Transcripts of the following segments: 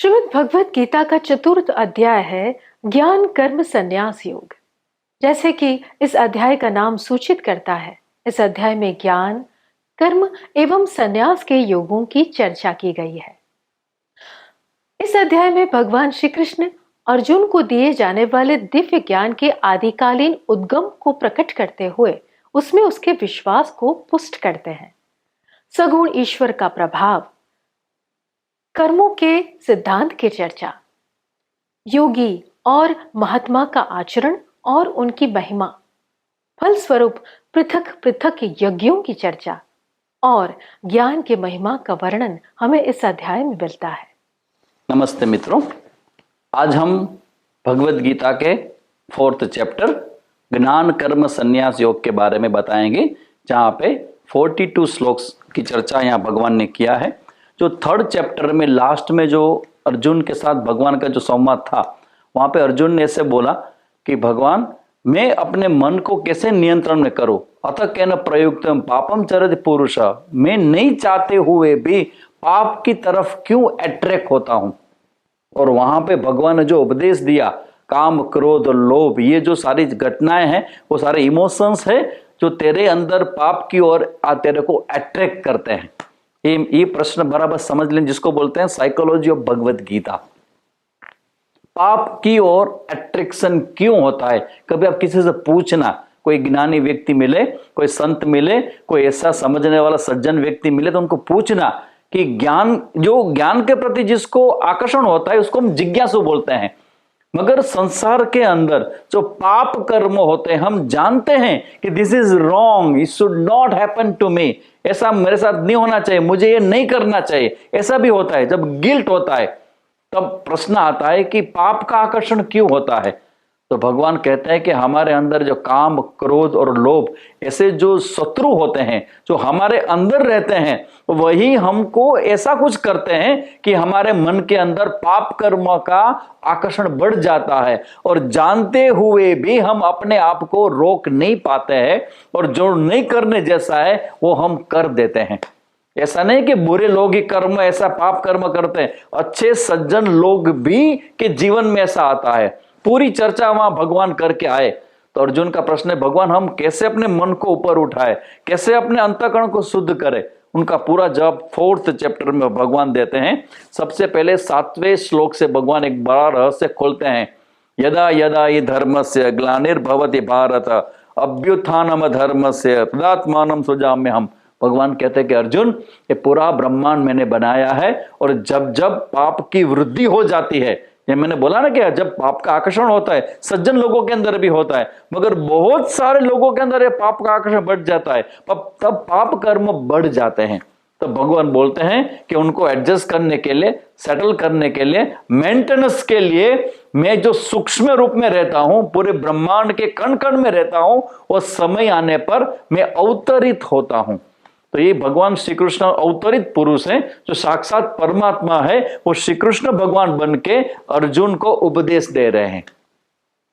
श्रीमद् भगवत गीता का चतुर्थ अध्याय है ज्ञान कर्म संन्यास योग। जैसे कि इस अध्याय का नाम सूचित करता है, इस अध्याय में ज्ञान, कर्म एवं संन्यास के योगों की चर्चा की गई है। इस अध्याय में भगवान श्री कृष्ण अर्जुन को दिए जाने वाले दिव्य ज्ञान के आदिकालीन उद्गम को प्रकट करते हुए उसमें उसके विश्वास को पुष्ट करते हैं। सगुण ईश्वर का प्रभाव, कर्मों के सिद्धांत की चर्चा, योगी और महात्मा का आचरण और उनकी महिमा, फलस्वरूप पृथक पृथक यज्ञों की चर्चा और ज्ञान की महिमा का वर्णन हमें इस अध्याय में मिलता है। नमस्ते मित्रों, आज हम भगवत गीता के 4th चैप्टर ज्ञान कर्म संन्यास योग के बारे में बताएंगे, जहाँ पे 42 श्लोक्स की चर्चा यहाँ भगवान ने किया है। जो 3rd चैप्टर में लास्ट में जो अर्जुन के साथ भगवान का जो संवाद था, वहाँ पे अर्जुन ने ऐसे बोला कि भगवान, मैं अपने मन को कैसे नियंत्रण में करूं, अतः केन प्रयुक्तम पापम चरति पुरुष, मैं नहीं चाहते हुए भी पाप की तरफ क्यों अट्रैक्ट होता हूं। और वहां पे भगवान ने जो उपदेश दिया, काम क्रोध लोभ, ये जो सारी घटनाएं हैं वो सारे इमोशंस है जो तेरे अंदर पाप की ओर तेरे को अट्रैक्ट करते हैं। ये प्रश्न बराबर समझ लें, जिसको बोलते हैं साइकोलॉजी ऑफ भगवत गीता। पाप की ओर अट्रैक्शन क्यों होता है? कभी आप किसी से पूछना, कोई ज्ञानी व्यक्ति मिले, कोई संत मिले, कोई ऐसा समझने वाला सज्जन व्यक्ति मिले, तो उनको पूछना कि ज्ञान के प्रति जिसको आकर्षण होता है उसको हम जिज्ञासु बोलते हैं। मगर संसार के अंदर जो पाप कर्म होते हैं, हम जानते हैं कि this is wrong, it should not happen to me, ऐसा मेरे साथ नहीं होना चाहिए, मुझे ये नहीं करना चाहिए। ऐसा भी होता है जब गिल्ट होता है, तब प्रश्न आता है कि पाप का आकर्षण क्यों होता है। तो भगवान कहते हैं कि हमारे अंदर जो काम क्रोध और लोभ, ऐसे जो शत्रु होते हैं, जो हमारे अंदर रहते हैं, वही हमको ऐसा कुछ करते हैं कि हमारे मन के अंदर पाप कर्म का आकर्षण बढ़ जाता है, और जानते हुए भी हम अपने आप को रोक नहीं पाते हैं, और जो नहीं करने जैसा है वो हम कर देते हैं। ऐसा नहीं कि बुरे लोग ही कर्म, ऐसा पाप कर्म करते हैं, अच्छे सज्जन लोग भी के जीवन में ऐसा आता है। पूरी चर्चा वहां भगवान करके आए। तो अर्जुन का प्रश्न है, भगवान हम कैसे अपने मन को ऊपर उठाए, कैसे अपने अंतःकरण को शुद्ध करें? उनका पूरा जवाब 4th चैप्टर में भगवान देते हैं। सबसे पहले 7वें श्लोक से भगवान एक बड़ा रहस्य खोलते हैं। यदा यदा हि धर्मस्य ग्लानिर्भवति भारत अभ्युत्थानम धर्मस्य तदात्मानं सृजाम्यहम्। भगवान कहते हैं कि अर्जुन, ये पूरा ब्रह्मांड मैंने बनाया है, और जब जब पाप की वृद्धि हो जाती है, ये मैंने बोला ना कि जब पाप का आकर्षण होता है, सज्जन लोगों के अंदर भी होता है, मगर बहुत सारे लोगों के अंदर ये पाप का आकर्षण बढ़ जाता है, तब पाप कर्म बढ़ जाते हैं। तो भगवान बोलते हैं कि उनको एडजस्ट करने के लिए, सेटल करने के लिए, मेंटेनेंस के लिए मैं जो सूक्ष्म रूप में रहता हूं, पूरे ब्रह्मांड के कण कण में रहता हूं, और समय आने पर मैं अवतरित होता हूं। तो ये भगवान श्री कृष्ण अवतरित पुरुष हैं, जो साक्षात परमात्मा है, वो श्री कृष्ण भगवान बन के अर्जुन को उपदेश दे रहे हैं।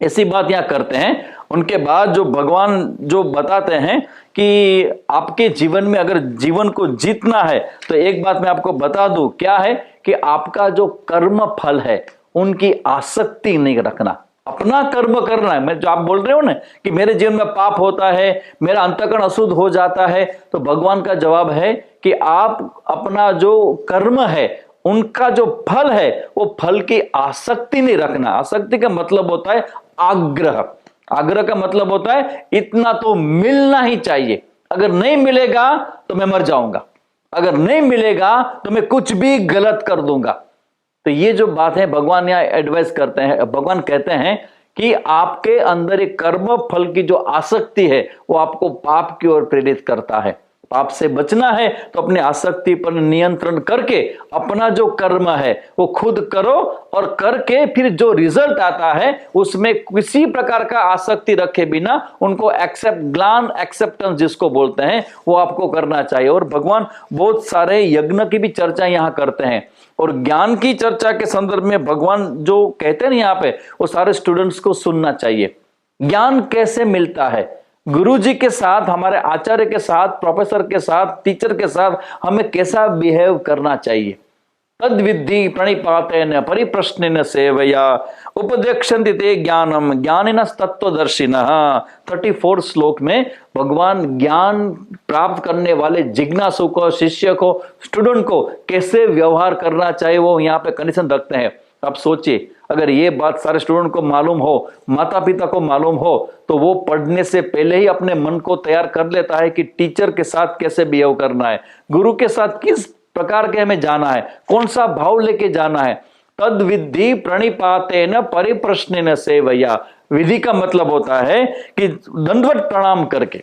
ऐसी बात यहां करते हैं। उनके बाद जो भगवान जो बताते हैं कि आपके जीवन में अगर जीवन को जीतना है, तो एक बात मैं आपको बता दूं, क्या है कि आपका जो कर्म फल है उनकी आसक्ति नहीं रखना, अपना कर्म करना है। मैं जो आप बोल रहे हो ना कि मेरे जीवन में पाप होता है, मेरा अंतःकरण अशुद्ध हो जाता है, तो भगवान का जवाब है कि आप अपना जो कर्म है, उनका जो फल है, वो फल की आसक्ति नहीं रखना। आसक्ति का मतलब होता है आग्रह। आग्रह का मतलब होता है इतना तो मिलना ही चाहिए, अगर नहीं मिलेगा तो मैं मर जाऊंगा, अगर नहीं मिलेगा तो मैं कुछ भी गलत कर दूंगा। तो ये जो बात है, भगवान यहाँ एडवाइस करते हैं। भगवान कहते हैं कि आपके अंदर एक कर्म फल की जो आसक्ति है, वो आपको पाप की ओर प्रेरित करता है। पाप से बचना है तो अपनी आसक्ति पर नियंत्रण करके अपना जो कर्म है वो खुद करो, और करके फिर जो रिजल्ट आता है उसमें किसी प्रकार का आसक्ति रखे बिना उनको ज्ञान एक्सेप्टेंस जिसको बोलते हैं, वो आपको करना चाहिए। और भगवान बहुत सारे यज्ञ की भी चर्चा यहाँ करते हैं, और ज्ञान की चर्चा के संदर्भ में भगवान जो कहते हैं यहाँ पे, वो सारे स्टूडेंट्स को सुनना चाहिए। ज्ञान कैसे मिलता है? गुरुजी के साथ, हमारे आचार्य के साथ, प्रोफेसर के साथ, टीचर के साथ हमें कैसा बिहेव करना चाहिए। तद्विद्धि प्रणिपातेन परिप्रश्नेन सेवया उपदेक्षन्ति ते ज्ञानम ज्ञानिनः तत्वदर्शिनः। 34 श्लोक में भगवान ज्ञान प्राप्त करने वाले जिज्ञासु को, शिष्य को, स्टूडेंट को कैसे व्यवहार करना चाहिए वो यहाँ पे कंडीशन रखते हैं। आप सोचिए, अगर ये बात सारे स्टूडेंट को मालूम हो, माता पिता को मालूम हो, तो वो पढ़ने से पहले ही अपने मन को तैयार कर लेता है कि टीचर के साथ कैसे बिहेव करना है, गुरु के साथ किस प्रकार के हमें जाना है, कौन सा भाव लेके जाना है। तद्विद्धि प्रणिपातेन परिप्रश्नेन सेवया। विधि का मतलब होता है कि दंडवत प्रणाम करके।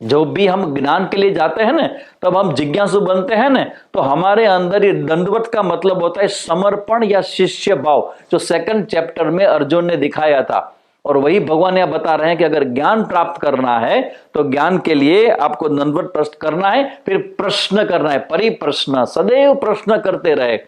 जो भी हम ज्ञान के लिए जाते हैं ना, तब हम जिज्ञासु बनते हैं ना, तो हमारे अंदर ये दंडवत का मतलब होता है समर्पण या शिष्य भाव, जो 2nd चैप्टर में अर्जुन ने दिखाया था। और वही भगवान यहां बता रहे हैं कि अगर ज्ञान प्राप्त करना है तो ज्ञान के लिए आपको दंडवत प्रश्न करना है, फिर प्रश्न करना है, परिप्रश्न, सदैव प्रश्न करते रहे।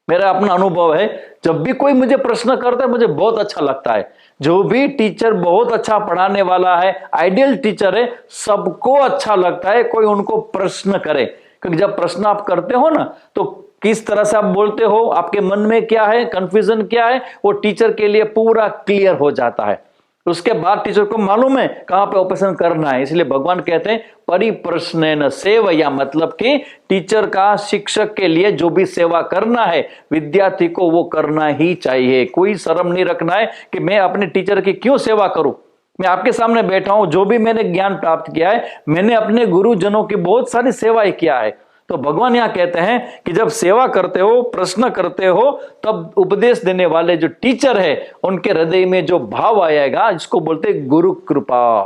मेरा अपना अनुभव है, जब भी कोई मुझे प्रश्न करता है मुझे बहुत अच्छा लगता है। जो भी टीचर बहुत अच्छा पढ़ाने वाला है, आइडियल टीचर है, सबको अच्छा लगता है कोई उनको प्रश्न करे। क्योंकि जब प्रश्न आप करते हो ना, तो किस तरह से आप बोलते हो, आपके मन में क्या है, कंफ्यूजन क्या है, वो टीचर के लिए पूरा क्लियर हो जाता है। उसके बाद टीचर को मालूम है कहां पे ऑपरेशन करना है। इसलिए भगवान कहते हैं परिप्रश्नेन सेवया, मतलब कि टीचर का शिक्षक के लिए जो भी सेवा करना है विद्यार्थी को वो करना ही चाहिए। कोई शर्म नहीं रखना है कि मैं अपने टीचर की क्यों सेवा करूं। मैं आपके सामने बैठा हूं, जो भी मैंने ज्ञान प्राप्त किया है, मैंने अपने गुरुजनों की बहुत सारी सेवाएं किया है। तो भगवान यहां कहते हैं कि जब सेवा करते हो, प्रश्न करते हो, तब उपदेश देने वाले जो टीचर है उनके हृदय में जो भाव आएगा, इसको बोलते हैं गुरु कृपा।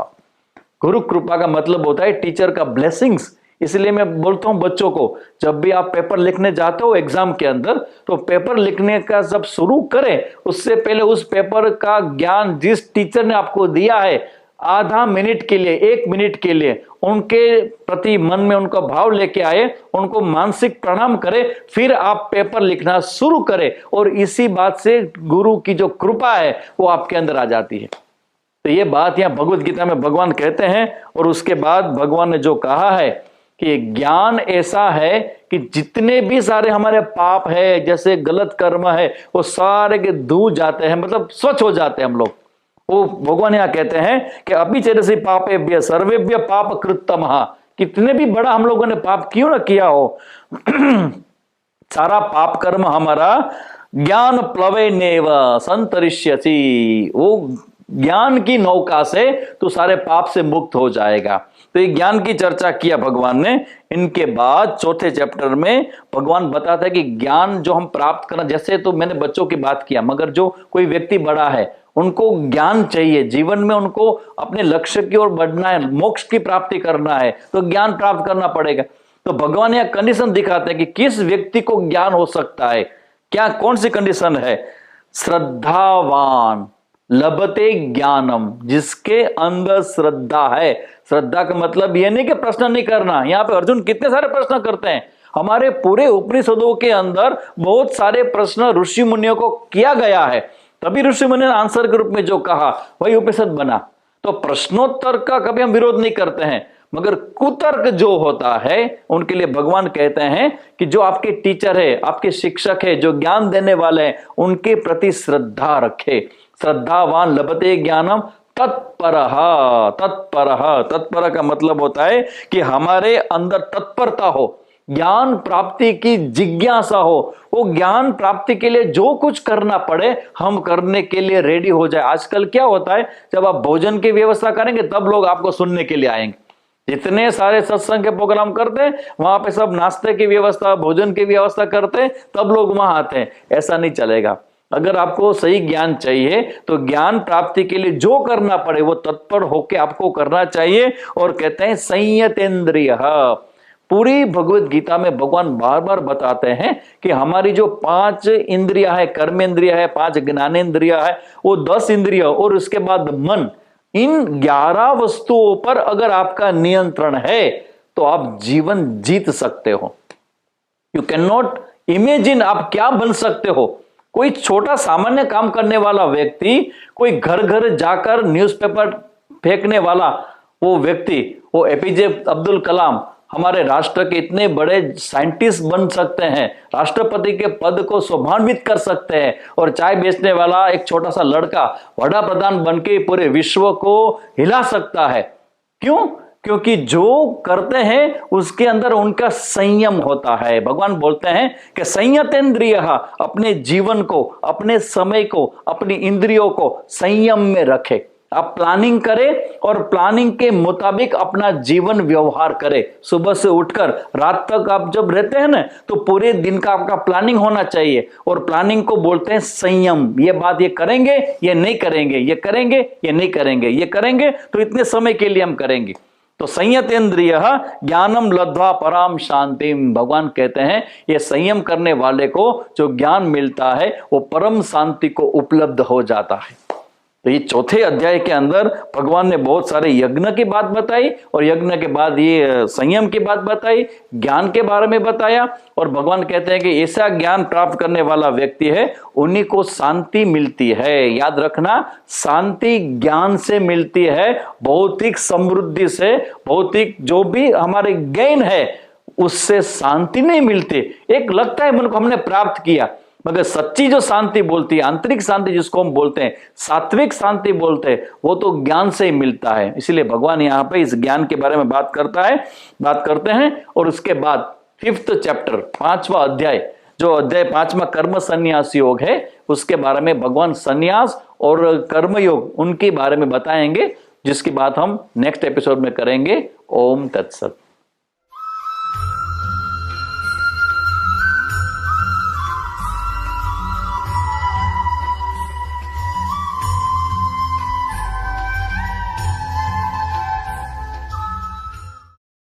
गुरु कृपा का मतलब होता है टीचर का ब्लेसिंग्स। इसलिए मैं बोलता हूं बच्चों को, जब भी आप पेपर लिखने जाते हो एग्जाम के अंदर, तो पेपर लिखने का जब शुरू करें उससे पहले उस पेपर का ज्ञान जिस टीचर ने आपको दिया है, आधा मिनट के लिए, 1 मिनट के लिए उनके प्रति मन में उनका भाव लेके आए, उनको मानसिक प्रणाम करें, फिर आप पेपर लिखना शुरू करें। और इसी बात से गुरु की जो कृपा है वो आपके अंदर आ जाती है। तो ये बात यहां भगवत गीता में भगवान कहते हैं। और उसके बाद भगवान ने जो कहा है कि ज्ञान ऐसा है कि जितने भी सारे हमारे पाप है, जैसे गलत कर्म है, वो सारे के धुल जाते हैं, मतलब स्वच्छ हो जाते हैं हम लोग। वो भगवान यहां कहते हैं कि अभी चेतसि पापेभ्य सर्वेभ्य पाप कृतमः। कितने भी बड़ा हम लोगों ने पाप क्यों ना किया हो, सारा पाप कर्म हमारा ज्ञान प्लवेनेव संतरिष्यसि, वो ज्ञान की नौका से तो सारे पाप से मुक्त हो जाएगा। तो ये ज्ञान की चर्चा किया भगवान ने। इनके बाद 4थे चैप्टर में भगवान बताता है कि ज्ञान जो हम प्राप्त करना, जैसे तो मैंने बच्चों की बात किया, मगर जो कोई व्यक्ति बड़ा है उनको ज्ञान चाहिए, जीवन में उनको अपने लक्ष्य की ओर बढ़ना है, मोक्ष की प्राप्ति करना है, तो ज्ञान प्राप्त करना पड़ेगा। तो भगवान यह कंडीशन दिखाते हैं कि किस व्यक्ति को ज्ञान हो सकता है, क्या कौन सी कंडीशन है। श्रद्धावान लभते ज्ञानम, जिसके अंदर श्रद्धा है। श्रद्धा का मतलब यह नहीं कि प्रश्न नहीं करना। यहाँ पे अर्जुन कितने सारे प्रश्न करते हैं। हमारे पूरे उपनिषदों के अंदर बहुत सारे प्रश्न ऋषि मुनियों को किया गया है, तभी ऋषि मुनि ने आंसर के रूप में जो कहा वही उपनिषद बना। तो प्रश्नोत्तर का कभी हम विरोध नहीं करते हैं, मगर कुतर्क जो होता है उनके लिए भगवान कहते हैं कि जो आपके टीचर है, आपके शिक्षक है, जो ज्ञान देने वाले हैं, उनके प्रति श्रद्धा रखे। श्रद्धावान लभते ज्ञानम तत्परः। तत्पर का मतलब होता है कि हमारे अंदर तत्परता हो, ज्ञान प्राप्ति की जिज्ञासा हो, वो ज्ञान प्राप्ति के लिए जो कुछ करना पड़े हम करने के लिए रेडी हो जाए। आजकल क्या होता है, जब आप भोजन की व्यवस्था करेंगे तब लोग आपको सुनने के लिए आएंगे। जितने सारे सत्संग के प्रोग्राम करते हैं वहां पे सब नाश्ते की व्यवस्था, भोजन की व्यवस्था करते हैं, तब लोग वहां आते हैं। ऐसा नहीं चलेगा। अगर आपको सही ज्ञान चाहिए तो ज्ञान प्राप्ति के लिए जो करना पड़े वो तत्पर होके आपको करना चाहिए। और कहते हैं संयतेन्द्रिय। पूरी भगवत गीता में भगवान बार बार बताते हैं कि हमारी जो 5 इंद्रिया है, कर्मेंद्रिया है, 5 ज्ञानेंद्रिया है, वो 10 इंद्रिया और उसके बाद मन, इन 11 वस्तुओं पर अगर आपका नियंत्रण है तो आप जीवन जीत सकते हो। यू कैन नॉट इमेजिन आप क्या बन सकते हो। कोई छोटा सामान्य काम करने वाला व्यक्ति, कोई घर घर जाकर न्यूज़पेपर फेंकने वाला वो व्यक्ति, वो एपीजे अब्दुल कलाम, हमारे राष्ट्र के इतने बड़े साइंटिस्ट बन सकते हैं, राष्ट्रपति के पद को शोभान्वित कर सकते हैं, और चाय बेचने वाला एक छोटा सा लड़का वड़ा प्रधान बन के पूरे विश्व को हिला सकता है। क्यों? क्योंकि जो करते हैं उसके अंदर उनका संयम होता है। भगवान बोलते हैं कि संयतेंद्रिय, अपने जीवन को, अपने समय को, अपनी इंद्रियों को संयम में रखे। आप प्लानिंग करें और प्लानिंग के मुताबिक अपना जीवन व्यवहार करें। सुबह से उठकर रात तक आप जब रहते हैं ना, तो पूरे दिन का आपका प्लानिंग होना चाहिए, और प्लानिंग को बोलते हैं संयम। ये बात ये करेंगे, ये नहीं करेंगे, ये करेंगे, ये नहीं करेंगे, ये करेंगे तो इतने समय के लिए हम करेंगे। तो संयतेंद्रिय ज्ञानम लब्ध्वा पराम शांतिम, भगवान कहते हैं ये संयम करने वाले को जो ज्ञान मिलता है वो परम शांति को उपलब्ध हो जाता है। तो ये चौथे अध्याय के अंदर भगवान ने बहुत सारे यज्ञ की बात बताई, और यज्ञ के बाद ये संयम की बात बताई, ज्ञान के बारे में बताया, और भगवान कहते हैं कि ऐसा ज्ञान प्राप्त करने वाला व्यक्ति है उन्हीं को शांति मिलती है। याद रखना, शांति ज्ञान से मिलती है, भौतिक समृद्धि से, भौतिक जो भी हमारे गेन है उससे शांति नहीं मिलती। एक लगता है मन को हमने प्राप्त किया, मगर सच्ची जो शांति बोलती है, आंतरिक शांति जिसको हम बोलते हैं, सात्विक शांति बोलते हैं, वो तो ज्ञान से ही मिलता है। इसीलिए भगवान यहाँ पे इस ज्ञान के बारे में बात करते हैं। और उसके बाद 5th चैप्टर, 5वां अध्याय, जो अध्याय 5वां कर्म संन्यास योग है, उसके बारे में भगवान संन्यास और कर्मयोग उनके बारे में बताएंगे, जिसकी बात हम नेक्स्ट एपिसोड में करेंगे। ओम तत्सत।